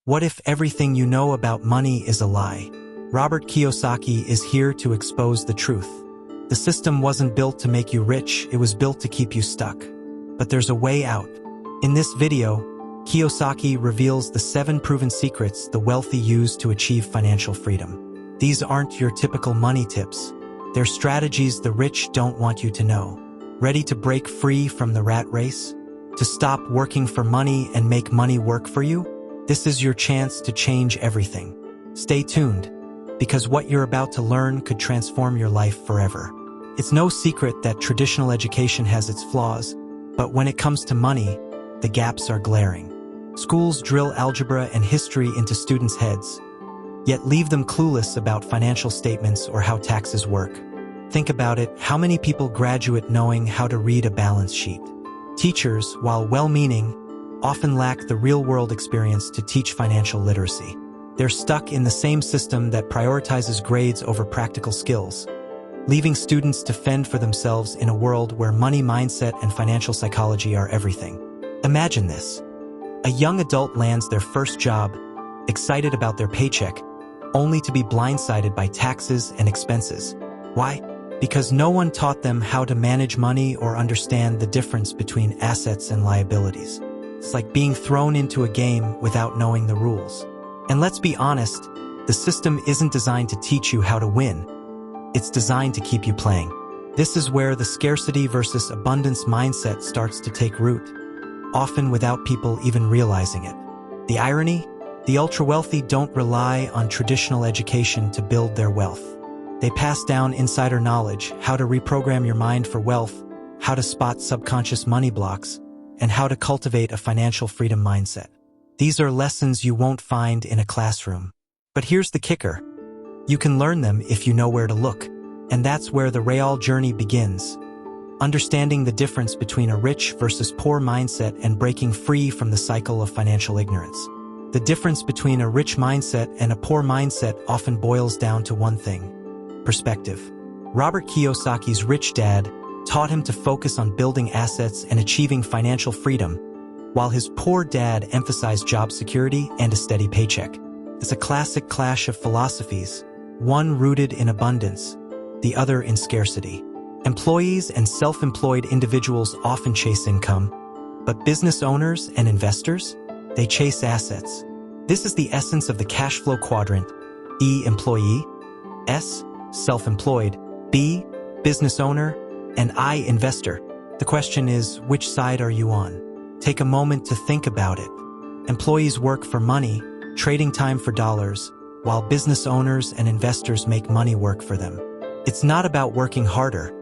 What if everything you know about money is a lie? Robert Kiyosaki is here to expose the truth. The system wasn't built to make you rich, it was built to keep you stuck. But there's a way out. In this video, Kiyosaki reveals the 7 proven secrets the wealthy use to achieve financial freedom. These aren't your typical money tips. They're strategies the rich don't want you to know. Ready to break free from the rat race? To stop working for money and make money work for you? This is your chance to change everything. Stay tuned, because what you're about to learn could transform your life forever. It's no secret that traditional education has its flaws, but when it comes to money, the gaps are glaring. Schools drill algebra and history into students' heads, yet leave them clueless about financial statements or how taxes work. Think about it, how many people graduate knowing how to read a balance sheet? Teachers, while well-meaning, often lack the real-world experience to teach financial literacy. They're stuck in the same system that prioritizes grades over practical skills, leaving students to fend for themselves in a world where money mindset and financial psychology are everything. Imagine this. A young adult lands their first job, excited about their paycheck, only to be blindsided by taxes and expenses. Why? Because no one taught them how to manage money or understand the difference between assets and liabilities. It's like being thrown into a game without knowing the rules. And let's be honest, the system isn't designed to teach you how to win. It's designed to keep you playing. This is where the scarcity versus abundance mindset starts to take root, often without people even realizing it. The irony? The ultra-wealthy don't rely on traditional education to build their wealth. They pass down insider knowledge, how to reprogram your mind for wealth, how to spot subconscious money blocks, and how to cultivate a financial freedom mindset. These are lessons you won't find in a classroom. But here's the kicker. You can learn them if you know where to look. And that's where the real journey begins. Understanding the difference between a rich versus poor mindset and breaking free from the cycle of financial ignorance. The difference between a rich mindset and a poor mindset often boils down to one thing: perspective. Robert Kiyosaki's rich dad taught him to focus on building assets and achieving financial freedom, while his poor dad emphasized job security and a steady paycheck. It's a classic clash of philosophies, one rooted in abundance, the other in scarcity. Employees and self-employed individuals often chase income, but business owners and investors, they chase assets. This is the essence of the cash flow quadrant. E, employee; S, self-employed; B, business owner; and I, investor. The question is, which side are you on? Take a moment to think about it. Employees work for money, trading time for dollars, while business owners and investors make money work for them. It's not about working harder.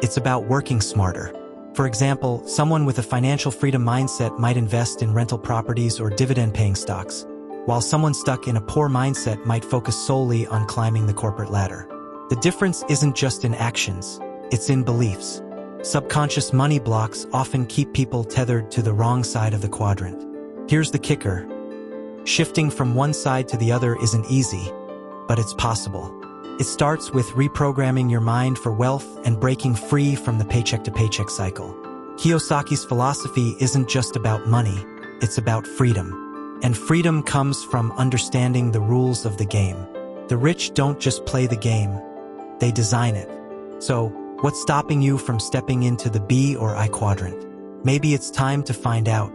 It's about working smarter. For example, someone with a financial freedom mindset might invest in rental properties or dividend-paying stocks, while someone stuck in a poor mindset might focus solely on climbing the corporate ladder. The difference isn't just in actions, it's in beliefs. Subconscious money blocks often keep people tethered to the wrong side of the quadrant. Here's the kicker. Shifting from one side to the other isn't easy, but it's possible. It starts with reprogramming your mind for wealth and breaking free from the paycheck-to-paycheck cycle. Kiyosaki's philosophy isn't just about money, it's about freedom. And freedom comes from understanding the rules of the game. The rich don't just play the game, they design it. So, what's stopping you from stepping into the B or I quadrant? Maybe it's time to find out.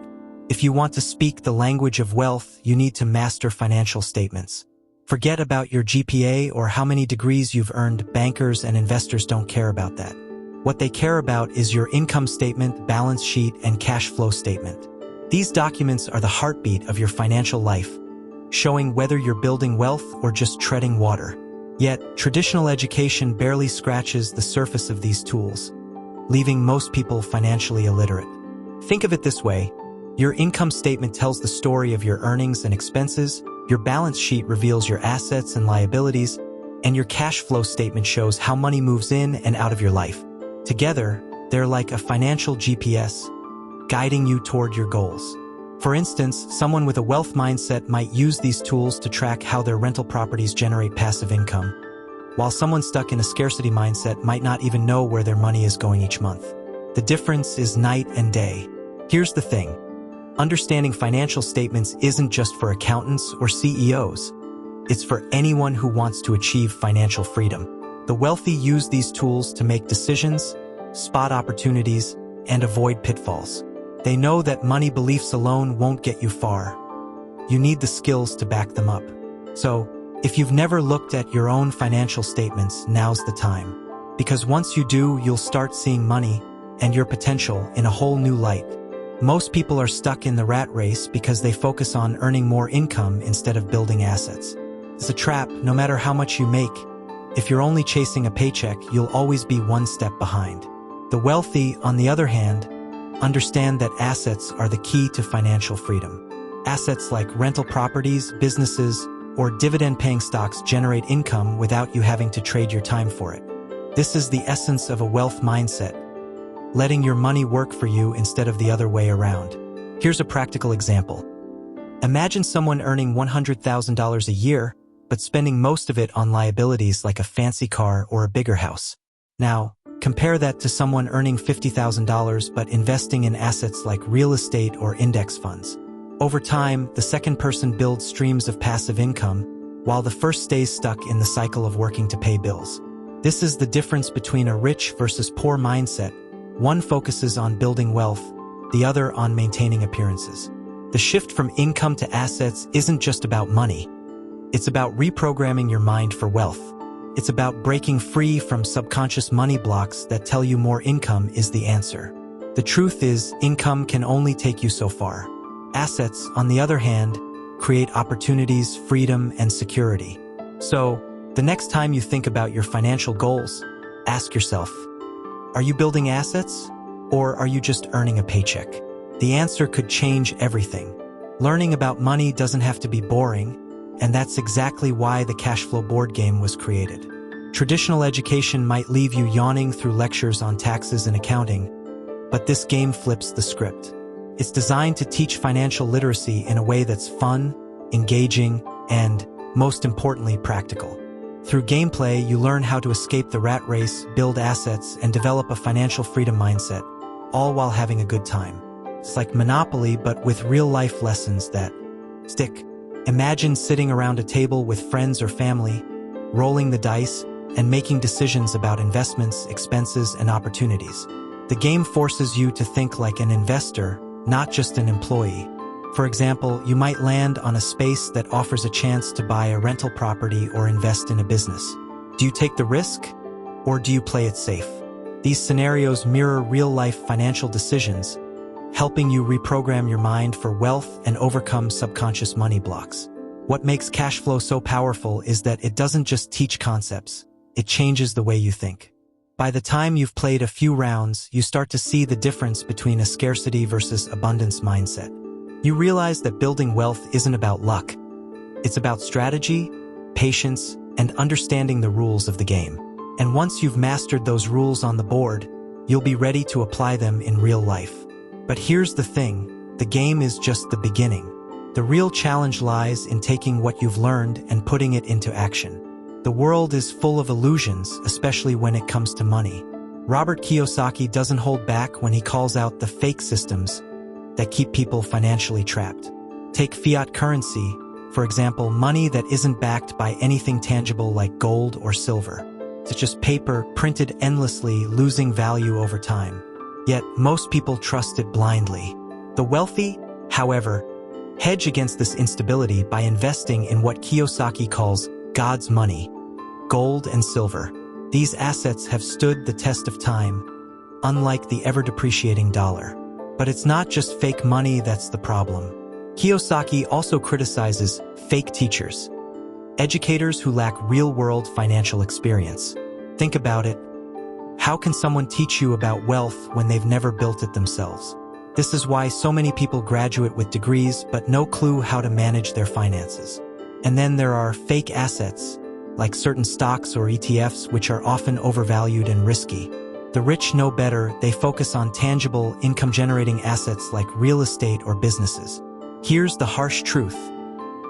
If you want to speak the language of wealth, you need to master financial statements. Forget about your GPA or how many degrees you've earned. Bankers and investors don't care about that. What they care about is your income statement, balance sheet, and cash flow statement. These documents are the heartbeat of your financial life, showing whether you're building wealth or just treading water. Yet, traditional education barely scratches the surface of these tools, leaving most people financially illiterate. Think of it this way. Your income statement tells the story of your earnings and expenses, your balance sheet reveals your assets and liabilities, and your cash flow statement shows how money moves in and out of your life. Together, they're like a financial GPS, guiding you toward your goals. For instance, someone with a wealth mindset might use these tools to track how their rental properties generate passive income, while someone stuck in a scarcity mindset might not even know where their money is going each month. The difference is night and day. Here's the thing. Understanding financial statements isn't just for accountants or CEOs. It's for anyone who wants to achieve financial freedom. The wealthy use these tools to make decisions, spot opportunities, and avoid pitfalls. They know that money beliefs alone won't get you far. You need the skills to back them up. So, if you've never looked at your own financial statements, now's the time. Because once you do, you'll start seeing money and your potential in a whole new light. Most people are stuck in the rat race because they focus on earning more income instead of building assets. It's a trap. No matter how much you make, if you're only chasing a paycheck, you'll always be one step behind. The wealthy, on the other hand, understand that assets are the key to financial freedom. Assets like rental properties, businesses, or dividend-paying stocks generate income without you having to trade your time for it. This is the essence of a wealth mindset, letting your money work for you instead of the other way around. Here's a practical example. Imagine someone earning $100,000 a year, but spending most of it on liabilities like a fancy car or a bigger house. Now, compare that to someone earning $50,000 but investing in assets like real estate or index funds. Over time, the second person builds streams of passive income, while the first stays stuck in the cycle of working to pay bills. This is the difference between a rich versus poor mindset. One focuses on building wealth, the other on maintaining appearances. The shift from income to assets isn't just about money. It's about reprogramming your mind for wealth. It's about breaking free from subconscious money blocks that tell you more income is the answer. The truth is, income can only take you so far. Assets, on the other hand, create opportunities, freedom, and security. So, the next time you think about your financial goals, ask yourself, are you building assets, or are you just earning a paycheck? The answer could change everything. Learning about money doesn't have to be boring, and that's exactly why the Cashflow board game was created. Traditional education might leave you yawning through lectures on taxes and accounting, but this game flips the script. It's designed to teach financial literacy in a way that's fun, engaging, and, most importantly, practical. Through gameplay, you learn how to escape the rat race, build assets, and develop a financial freedom mindset, all while having a good time. It's like Monopoly, but with real-life lessons that stick. Imagine sitting around a table with friends or family, rolling the dice, and making decisions about investments, expenses, and opportunities. The game forces you to think like an investor, not just an employee. For example, you might land on a space that offers a chance to buy a rental property or invest in a business. Do you take the risk, or do you play it safe? These scenarios mirror real-life financial decisions, helping you reprogram your mind for wealth and overcome subconscious money blocks. What makes Cashflow so powerful is that it doesn't just teach concepts, it changes the way you think. By the time you've played a few rounds, you start to see the difference between a scarcity versus abundance mindset. You realize that building wealth isn't about luck. It's about strategy, patience, and understanding the rules of the game. And once you've mastered those rules on the board, you'll be ready to apply them in real life. But here's the thing, the game is just the beginning. The real challenge lies in taking what you've learned and putting it into action. The world is full of illusions, especially when it comes to money. Robert Kiyosaki doesn't hold back when he calls out the fake systems that keep people financially trapped. Take fiat currency, for example, money that isn't backed by anything tangible like gold or silver. It's just paper printed endlessly, losing value over time. Yet, most people trust it blindly. The wealthy, however, hedge against this instability by investing in what Kiyosaki calls God's money, gold and silver. These assets have stood the test of time, unlike the ever-depreciating dollar. But it's not just fake money that's the problem. Kiyosaki also criticizes fake teachers, educators who lack real-world financial experience. Think about it. How can someone teach you about wealth when they've never built it themselves? This is why so many people graduate with degrees but no clue how to manage their finances. And then there are fake assets, like certain stocks or ETFs, which are often overvalued and risky. The rich know better. They focus on tangible, income-generating assets like real estate or businesses. Here's the harsh truth.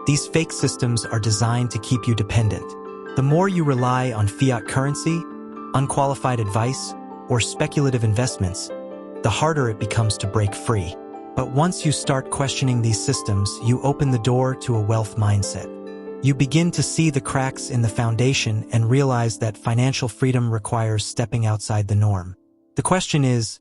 These fake systems are designed to keep you dependent. The more you rely on fiat currency, unqualified advice, or speculative investments, the harder it becomes to break free. But once you start questioning these systems, you open the door to a wealth mindset. You begin to see the cracks in the foundation and realize that financial freedom requires stepping outside the norm. The question is,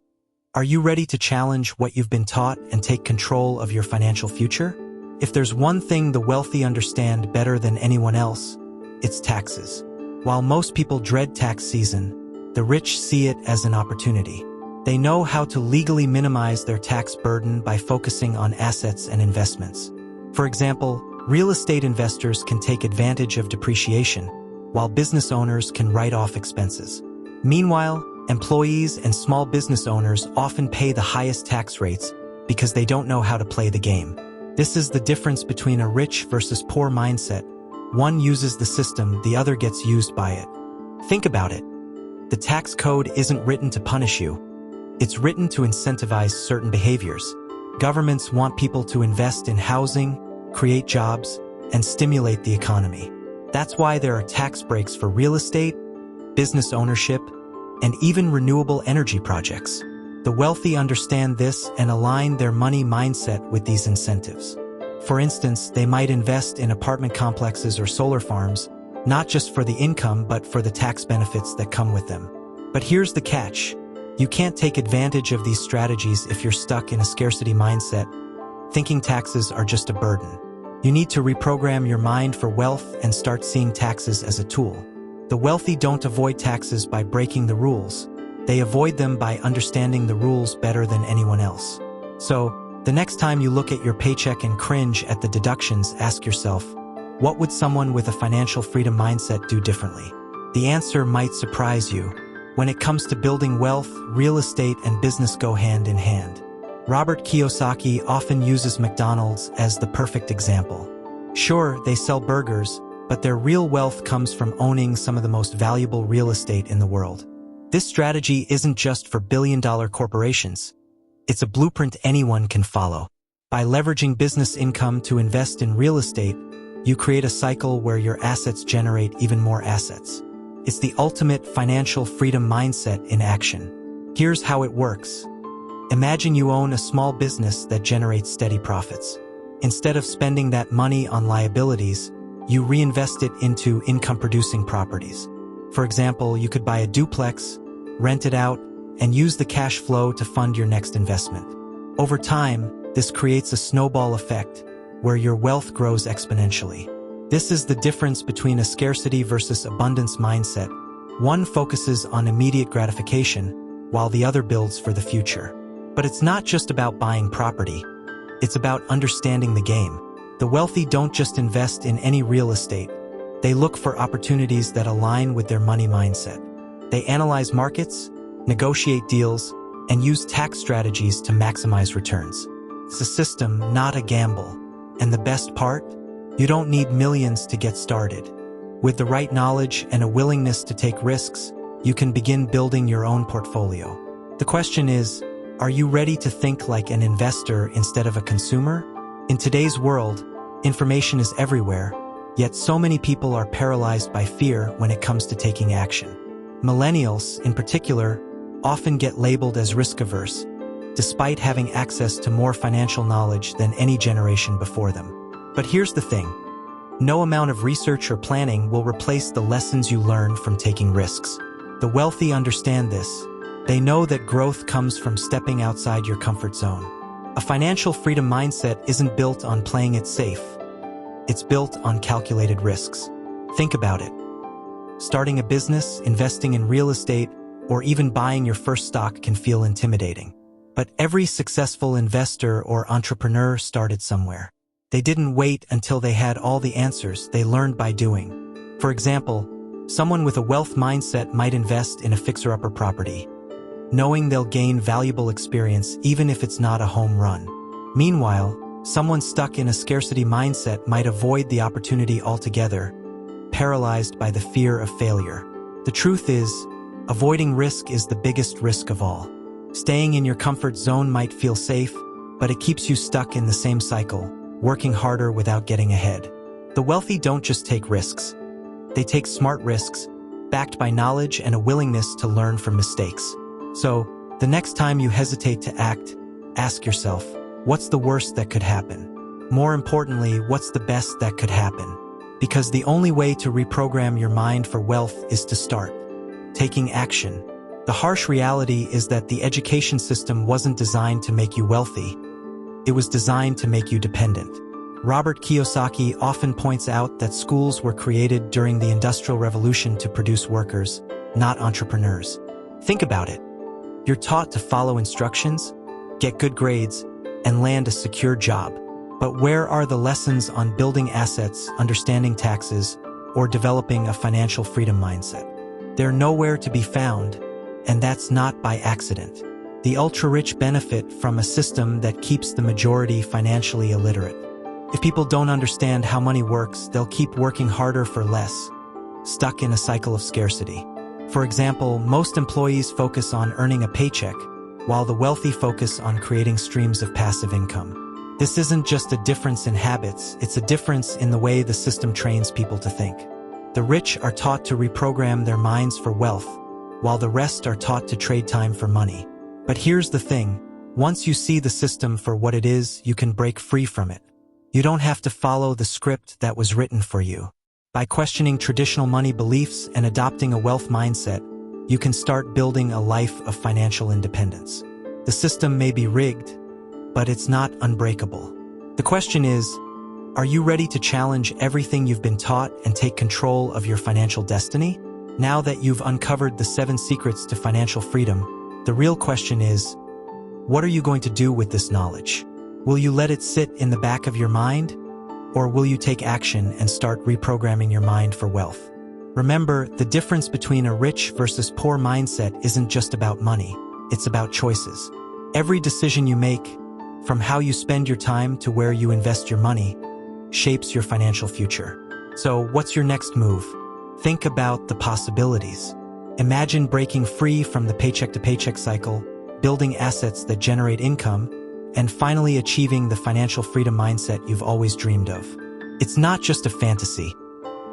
are you ready to challenge what you've been taught and take control of your financial future? If there's one thing the wealthy understand better than anyone else, it's taxes. While most people dread tax season, the rich see it as an opportunity. They know how to legally minimize their tax burden by focusing on assets and investments. For example, real estate investors can take advantage of depreciation, while business owners can write off expenses. Meanwhile, employees and small business owners often pay the highest tax rates because they don't know how to play the game. This is the difference between a rich versus poor mindset. One uses the system, the other gets used by it. Think about it. The tax code isn't written to punish you. It's written to incentivize certain behaviors. Governments want people to invest in housing, create jobs, and stimulate the economy. That's why there are tax breaks for real estate, business ownership, and even renewable energy projects. The wealthy understand this and align their money mindset with these incentives. For instance, they might invest in apartment complexes or solar farms, not just for the income but for the tax benefits that come with them. But here's the catch. You can't take advantage of these strategies if you're stuck in a scarcity mindset, thinking taxes are just a burden. You need to reprogram your mind for wealth and start seeing taxes as a tool. The wealthy don't avoid taxes by breaking the rules. They avoid them by understanding the rules better than anyone else. So, the next time you look at your paycheck and cringe at the deductions, ask yourself, what would someone with a financial freedom mindset do differently? The answer might surprise you. When it comes to building wealth, real estate and business go hand in hand. Robert Kiyosaki often uses McDonald's as the perfect example. Sure, they sell burgers, but their real wealth comes from owning some of the most valuable real estate in the world. This strategy isn't just for billion-dollar corporations. It's a blueprint anyone can follow. By leveraging business income to invest in real estate, you create a cycle where your assets generate even more assets. It's the ultimate financial freedom mindset in action. Here's how it works. Imagine you own a small business that generates steady profits. Instead of spending that money on liabilities, you reinvest it into income-producing properties. For example, you could buy a duplex, rent it out, and use the cash flow to fund your next investment. Over time, this creates a snowball effect where your wealth grows exponentially. This is the difference between a scarcity versus abundance mindset. One focuses on immediate gratification, while the other builds for the future. But it's not just about buying property. It's about understanding the game. The wealthy don't just invest in any real estate. They look for opportunities that align with their money mindset. They analyze markets, negotiate deals, and use tax strategies to maximize returns. It's a system, not a gamble. And the best part? You don't need millions to get started. With the right knowledge and a willingness to take risks, you can begin building your own portfolio. The question is, are you ready to think like an investor instead of a consumer? In today's world, information is everywhere, yet so many people are paralyzed by fear when it comes to taking action. Millennials, in particular, often get labeled as risk-averse, despite having access to more financial knowledge than any generation before them. But here's the thing. No amount of research or planning will replace the lessons you learn from taking risks. The wealthy understand this. They know that growth comes from stepping outside your comfort zone. A financial freedom mindset isn't built on playing it safe. It's built on calculated risks. Think about it. Starting a business, investing in real estate, or even buying your first stock can feel intimidating. But every successful investor or entrepreneur started somewhere. They didn't wait until they had all the answers. They learned by doing. For example, someone with a wealth mindset might invest in a fixer-upper property, knowing they'll gain valuable experience even if it's not a home run. Meanwhile, someone stuck in a scarcity mindset might avoid the opportunity altogether, paralyzed by the fear of failure. The truth is, avoiding risk is the biggest risk of all. Staying in your comfort zone might feel safe, but it keeps you stuck in the same cycle, working harder without getting ahead. The wealthy don't just take risks. They take smart risks, backed by knowledge and a willingness to learn from mistakes. So, the next time you hesitate to act, ask yourself, What's the worst that could happen? More importantly, what's the best that could happen? Because the only way to reprogram your mind for wealth is to start taking action. The harsh reality is that the education system wasn't designed to make you wealthy. It was designed to make you dependent. Robert Kiyosaki often points out that schools were created during the Industrial Revolution to produce workers, not entrepreneurs. Think about it. You're taught to follow instructions, get good grades, and land a secure job. But where are the lessons on building assets, understanding taxes, or developing a financial freedom mindset? They're nowhere to be found, and that's not by accident. The ultra-rich benefit from a system that keeps the majority financially illiterate. If people don't understand how money works, they'll keep working harder for less, stuck in a cycle of scarcity. For example, most employees focus on earning a paycheck, while the wealthy focus on creating streams of passive income. This isn't just a difference in habits, it's a difference in the way the system trains people to think. The rich are taught to reprogram their minds for wealth, while the rest are taught to trade time for money. But here's the thing, once you see the system for what it is, you can break free from it. You don't have to follow the script that was written for you. By questioning traditional money beliefs and adopting a wealth mindset, you can start building a life of financial independence. The system may be rigged, but it's not unbreakable. The question is, are you ready to challenge everything you've been taught and take control of your financial destiny? Now that you've uncovered the 7 secrets to financial freedom, the real question is, what are you going to do with this knowledge? Will you let it sit in the back of your mind? Or will you take action and start reprogramming your mind for wealth? Remember, the difference between a rich versus poor mindset isn't just about money, it's about choices. Every decision you make, from how you spend your time to where you invest your money, shapes your financial future. So, what's your next move? Think about the possibilities. Imagine breaking free from the paycheck-to-paycheck cycle, building assets that generate income, and finally achieving the financial freedom mindset you've always dreamed of. It's not just a fantasy.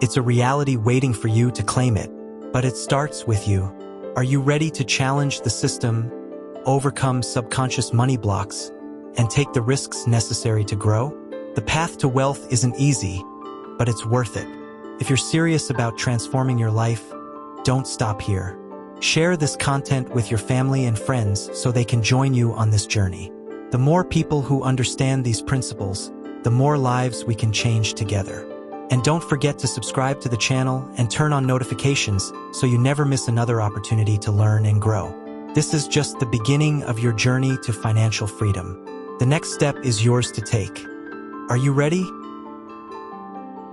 It's a reality waiting for you to claim it. But it starts with you. Are you ready to challenge the system, overcome subconscious money blocks, and take the risks necessary to grow? The path to wealth isn't easy, but it's worth it. If you're serious about transforming your life, don't stop here. Share this content with your family and friends so they can join you on this journey. The more people who understand these principles, the more lives we can change together. And don't forget to subscribe to the channel and turn on notifications so you never miss another opportunity to learn and grow. This is just the beginning of your journey to financial freedom. The next step is yours to take. Are you ready?